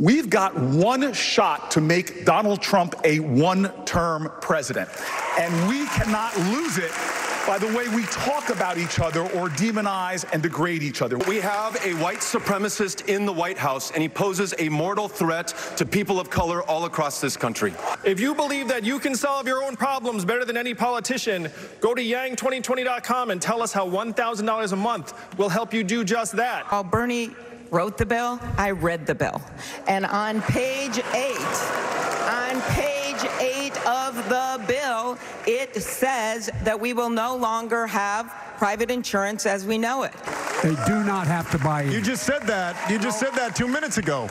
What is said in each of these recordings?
We've got one shot to make Donald Trump a one-term president, and we cannot lose it by the way we talk about each other or demonize and degrade each other. We have a white supremacist in the White House, and he poses a mortal threat to people of color all across this country. If you believe that you can solve your own problems better than any politician, go to yang2020.com and tell us how $1,000 a month will help you do just that. While Bernie wrote the bill, I read the bill. And on page 8 of the bill, it says that we will no longer have private insurance as we know it. They do not have to buy in. You just said that. You just said that 2 minutes ago.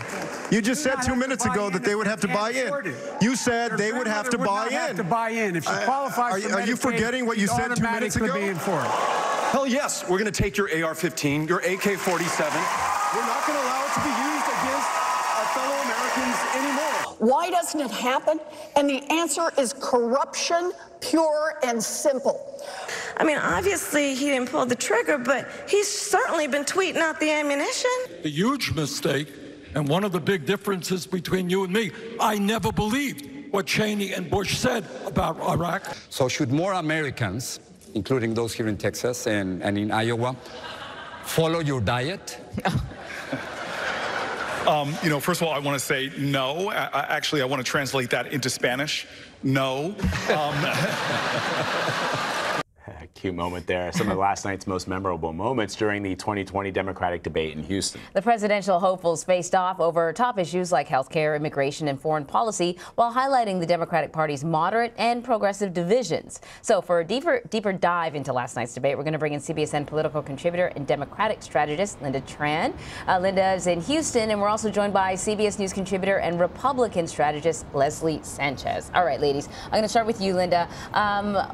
You just said 2 minutes ago that they would have to buy in. You said they would have to buy in. Have to buy in. If she qualifies for Medicaid, are you forgetting what you said 2 minutes ago? Be in for it. Hell yes, we're going to take your AR-15, your AK-47. We're not going to allow it to be used against our fellow Americans anymore. Why doesn't it happen? And the answer is corruption, pure and simple. I mean, obviously he didn't pull the trigger, but he's certainly been tweeting out the ammunition. The huge mistake, and one of the big differences between you and me, I never believed what Cheney and Bush said about Iraq. So should more Americans, including those here in Texas and in Iowa, follow your diet? First of all, I want to say no. Actually, I want to translate that into Spanish. No. Cute moment there. Some of last night's most memorable moments during the 2020 Democratic debate in Houston. The presidential hopefuls faced off over top issues like health care, immigration, and foreign policy, while highlighting the Democratic Party's moderate and progressive divisions. So for a deeper dive into last night's debate, we're going to bring in CBSN political contributor and Democratic strategist Lynda Tran. Lynda is in Houston, and we're also joined by CBS News contributor and Republican strategist Leslie Sanchez. All right, ladies, I'm going to start with you, Lynda.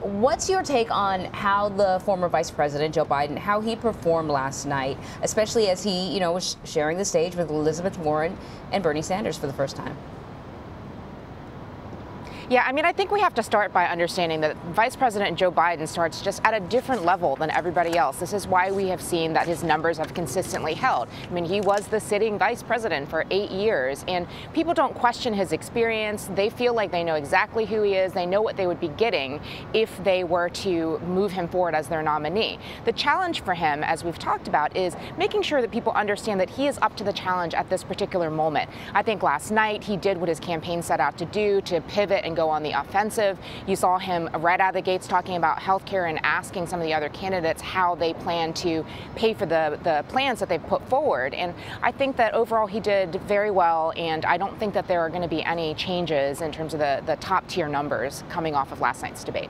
What's your take on how the former Vice President Joe Biden, how he performed last night, especially as he, was sharing the stage with Elizabeth Warren and Bernie Sanders for the first time? Yeah, I mean, I think we have to start by understanding that Vice President Joe Biden starts just at a different level than everybody else. This is why we have seen that his numbers have consistently held. I mean, he was the sitting vice president for 8 years, and people don't question his experience. They feel like they know exactly who he is. They know what they would be getting if they were to move him forward as their nominee. The challenge for him, as we've talked about, is making sure that people understand that he is up to the challenge at this particular moment. I think last night he did what his campaign set out to do, to pivot and go on the offensive. You saw him right out of the gates talking about healthcare and asking some of the other candidates how they plan to pay for the plans that they've put forward. And I think that overall he did very well, and I don't think that there are going to be any changes in terms of the top tier numbers coming off of last night's debate.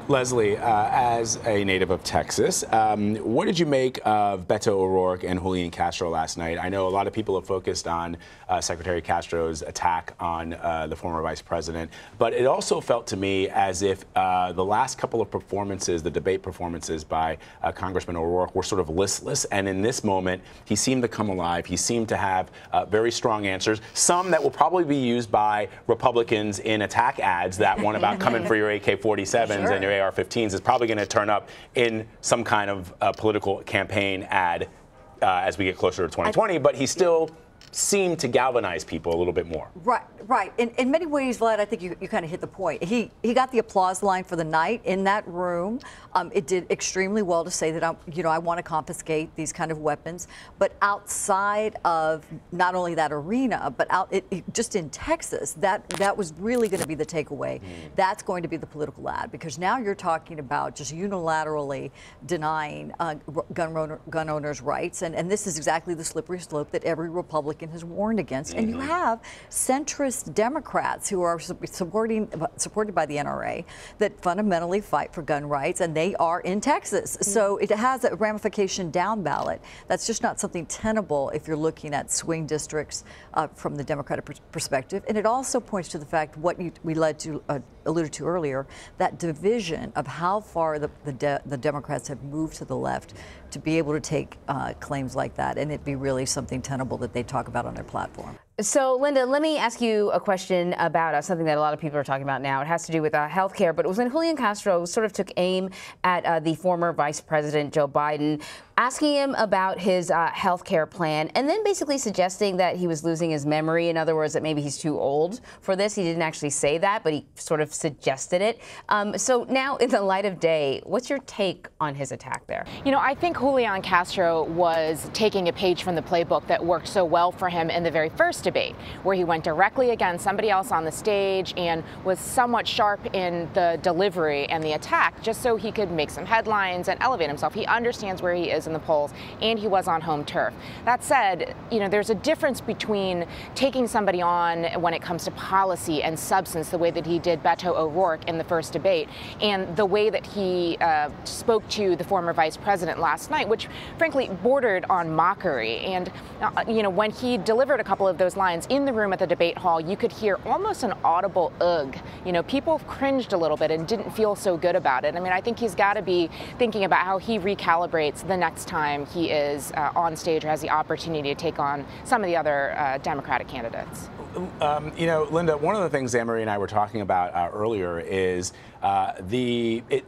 Leslie, as a native of Texas, what did you make of Beto O'Rourke and Julian Castro last night? I know a lot of people have focused on Secretary Castro's attack on the former vice president, but it also felt to me as if the last couple of performances, the debate performances by Congressman O'Rourke, were sort of listless, and in this moment, he seemed to come alive. He seemed to have very strong answers, some that will probably be used by Republicans in attack ads. That one about coming for your AK-47s sure. and your AR-15s is probably going to turn up in some kind of political campaign ad as we get closer to 2020, but he still seemed to galvanize people a little bit more. Right. In many ways, Vlad, I think you kind of hit the point. He got the applause line for the night in that room. It did extremely well to say that I want to confiscate these kind of weapons. But outside of not only that arena, but just in Texas, that was really going to be the takeaway. That's going to be the political ad, because now you're talking about just unilaterally denying gun owners' rights, and this is exactly the slippery slope that every Republican has warned against. And you have centrist Democrats who are supported by the NRA that fundamentally fight for gun rights, and they are in Texas. So it has a ramification down ballot. That's just not something tenable if you're looking at swing districts from the Democratic perspective. And it also points to the fact what we alluded to earlier, that division of how far the Democrats have moved to the left to be able to take claims like that and it be really something tenable that they talk about on their platform. So, Lynda, let me ask you a question about something that a lot of people are talking about now. It has to do with health care, but it was when Julian Castro sort of took aim at the former Vice President Joe Biden, asking him about his health care plan, and then basically suggesting that he was losing his memory. In other words, that maybe he's too old for this. He didn't actually say that, but he sort of suggested it. So now, in the light of day, what's your take on his attack there? You know, I think Julian Castro was taking a page from the playbook that worked so well for him in the very first debate, where he went directly against somebody else on the stage and was somewhat sharp in the delivery and the attack, just so he could make some headlines and elevate himself. He understands where he is in the polls, and he was on home turf. That said, you know, there's a difference between taking somebody on when it comes to policy and substance, the way that he did Beto O'Rourke in the first debate, and the way that he spoke to the former vice president last night, which frankly bordered on mockery. And, you know, when he delivered a couple of those lines in the room at the debate hall, you could hear almost an audible ugh. You know, people cringed a little bit and didn't feel so good about it. I mean, I think he's got to be thinking about how he recalibrates the next time he is on stage or has the opportunity to take on some of the other Democratic candidates. You know, Lynda, one of the things Anne-Marie and I were talking about earlier is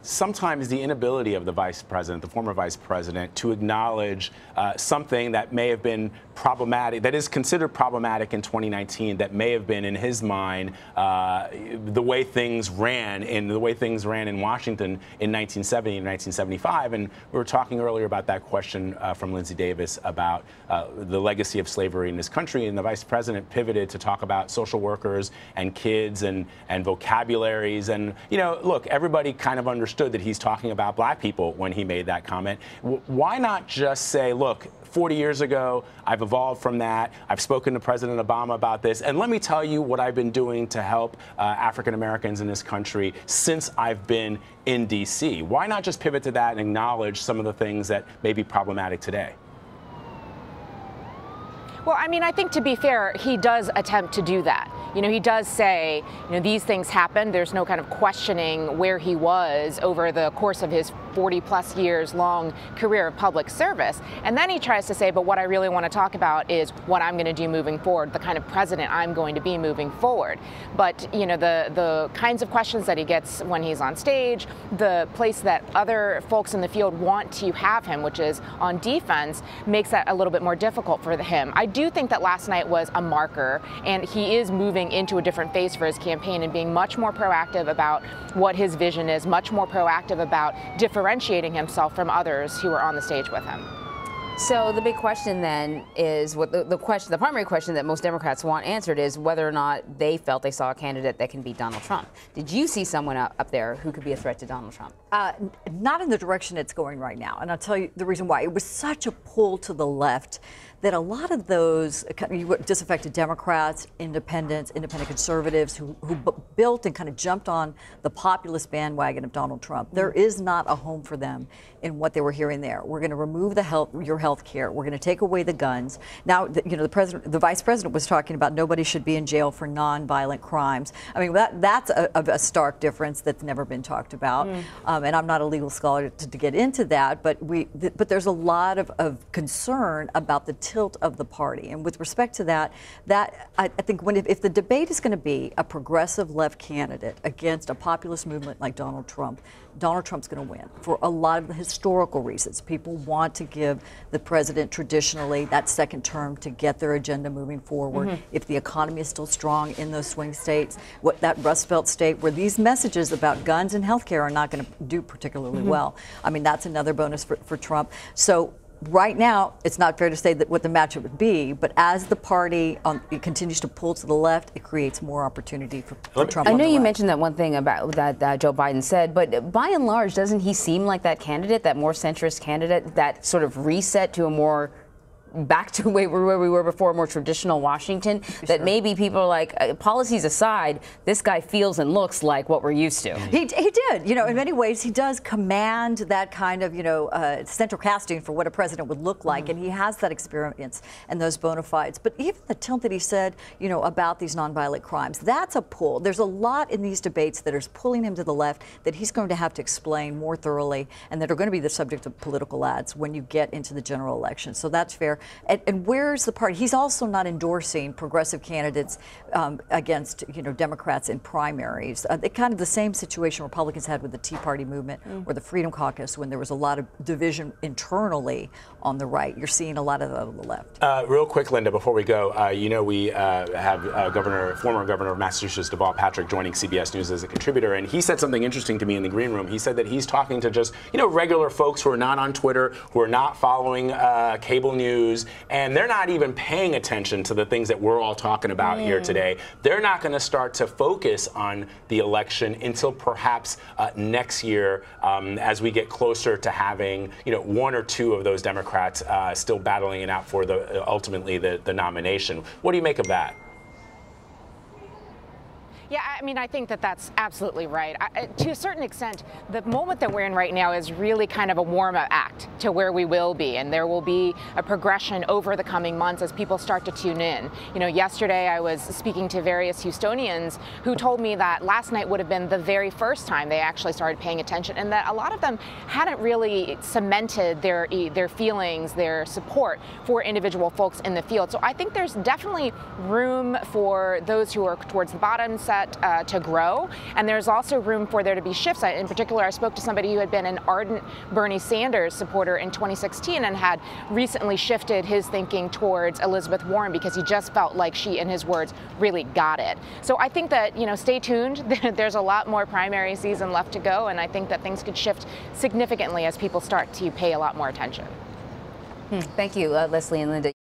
sometimes the inability of the vice president, the former vice president, to acknowledge something that may have been problematic, that is considered problematic in 2019, that may have been in his mind the way things ran in Washington in 1970 and 1975. And we were talking earlier about that question from Lindsay Davis about the legacy of slavery in this country, and the vice president pivoted to talk about social workers and kids and vocabularies. And, you know, look, everybody kind of understood that he's talking about black people when he made that comment. Why not just say, look, 40 years ago, I've evolved from that. I've spoken to President Obama about this. And let me tell you what I've been doing to help African Americans in this country since I've been in D.C. Why not just pivot to that and acknowledge some of the things that may be problematic today? Well, I mean, I think to be fair, he does attempt to do that. You know, he does say, you know, these things happen. There's no kind of questioning where he was over the course of his 40-plus years long career of public service. And then he tries to say, but what I really want to talk about is what I'm going to do moving forward, the kind of president I'm going to be moving forward. But, you know, the kinds of questions that he gets when he's on stage, the place that other folks in the field want to have him, which is on defense, makes that a little bit more difficult for him. I do think that last night was a marker, and he is moving into a different phase for his campaign and being much more proactive about what his vision is, much more proactive about differentiating himself from others who are on the stage with him. So the big question then is what the primary question that most Democrats want answered is whether or not they felt they saw a candidate that can beat Donald Trump. Did you see someone up there who could be a threat to Donald Trump? Not in the direction it's going right now. And I'll tell you the reason why. It was such a pull to the left that a lot of those disaffected Democrats, independent conservatives who built and kind of jumped on the populist bandwagon of Donald Trump, there is not a home for them in what they were hearing there. We're going to remove your health care. We're going to take away the guns. Now, the vice president was talking about nobody should be in jail for nonviolent crimes. I mean, that's a stark difference that's never been talked about. And I'm not a legal scholar to get into that, but there's a lot of concern about the tilt of the party. And with respect to that I think if the debate is going to be a progressive left candidate against a populist movement like Donald Trump's going to win for a lot of the historical reasons. People want to give the president traditionally that second term to get their agenda moving forward. If the economy is still strong in those swing states, that Rust Belt state where these messages about guns and health care are not going to do particularly well. I mean, that's another bonus for Trump. So right now, it's not fair to say that what the matchup would be, but as the party it continues to pull to the left, it creates more opportunity for Trump. I know you mentioned that one thing about that Joe Biden said, but by and large, doesn't he seem like that candidate, that more centrist candidate, that sort of reset to a more back to where we were before, more traditional Washington, that maybe people are like, policies aside, this guy feels and looks like what we're used to. He did. You know, in many ways, he does command that kind of, central casting for what a president would look like, and he has that experience and those bona fides. But even the tilt that he said, about these nonviolent crimes, that's a pull. There's a lot in these debates that is pulling him to the left that he's going to have to explain more thoroughly, and that are going to be the subject of political ads when you get into the general election. So that's fair. And where's the party? He's also not endorsing progressive candidates against, Democrats in primaries. Kind of the same situation Republicans had with the Tea Party movement or the Freedom Caucus when there was a lot of division internally on the right. You're seeing a lot of that on the left. Real quick, Lynda, before we go, we have former governor of Massachusetts, Deval Patrick, joining CBS News as a contributor, and he said something interesting to me in the green room. He said that he's talking to just, regular folks who are not on Twitter, who are not following cable news, and they're not even paying attention to the things that we're all talking about here today. They're not going to start to focus on the election until perhaps next year, as we get closer to having, one or two of those Democrats still battling it out for ultimately the nomination. What do you make of that? Yeah, I mean, I think that that's absolutely right. To a certain extent, the moment that we're in right now is really kind of a warm-up act to where we will be, and there will be a progression over the coming months as people start to tune in. Yesterday I was speaking to various Houstonians who told me that last night would have been the very first time they actually started paying attention, and that a lot of them hadn't really cemented their feelings, their support for individual folks in the field. So I think there's definitely room for those who are towards the bottom set to grow, and there's also room for there to be shifts. In particular, I spoke to somebody who had been an ardent Bernie Sanders supporter in 2016 and had recently shifted his thinking towards Elizabeth Warren because he just felt like she, in his words, really got it. So I think that, stay tuned. There's a lot more primary season left to go, and I think that things could shift significantly as people start to pay a lot more attention. Thank you, Leslie and Lynda.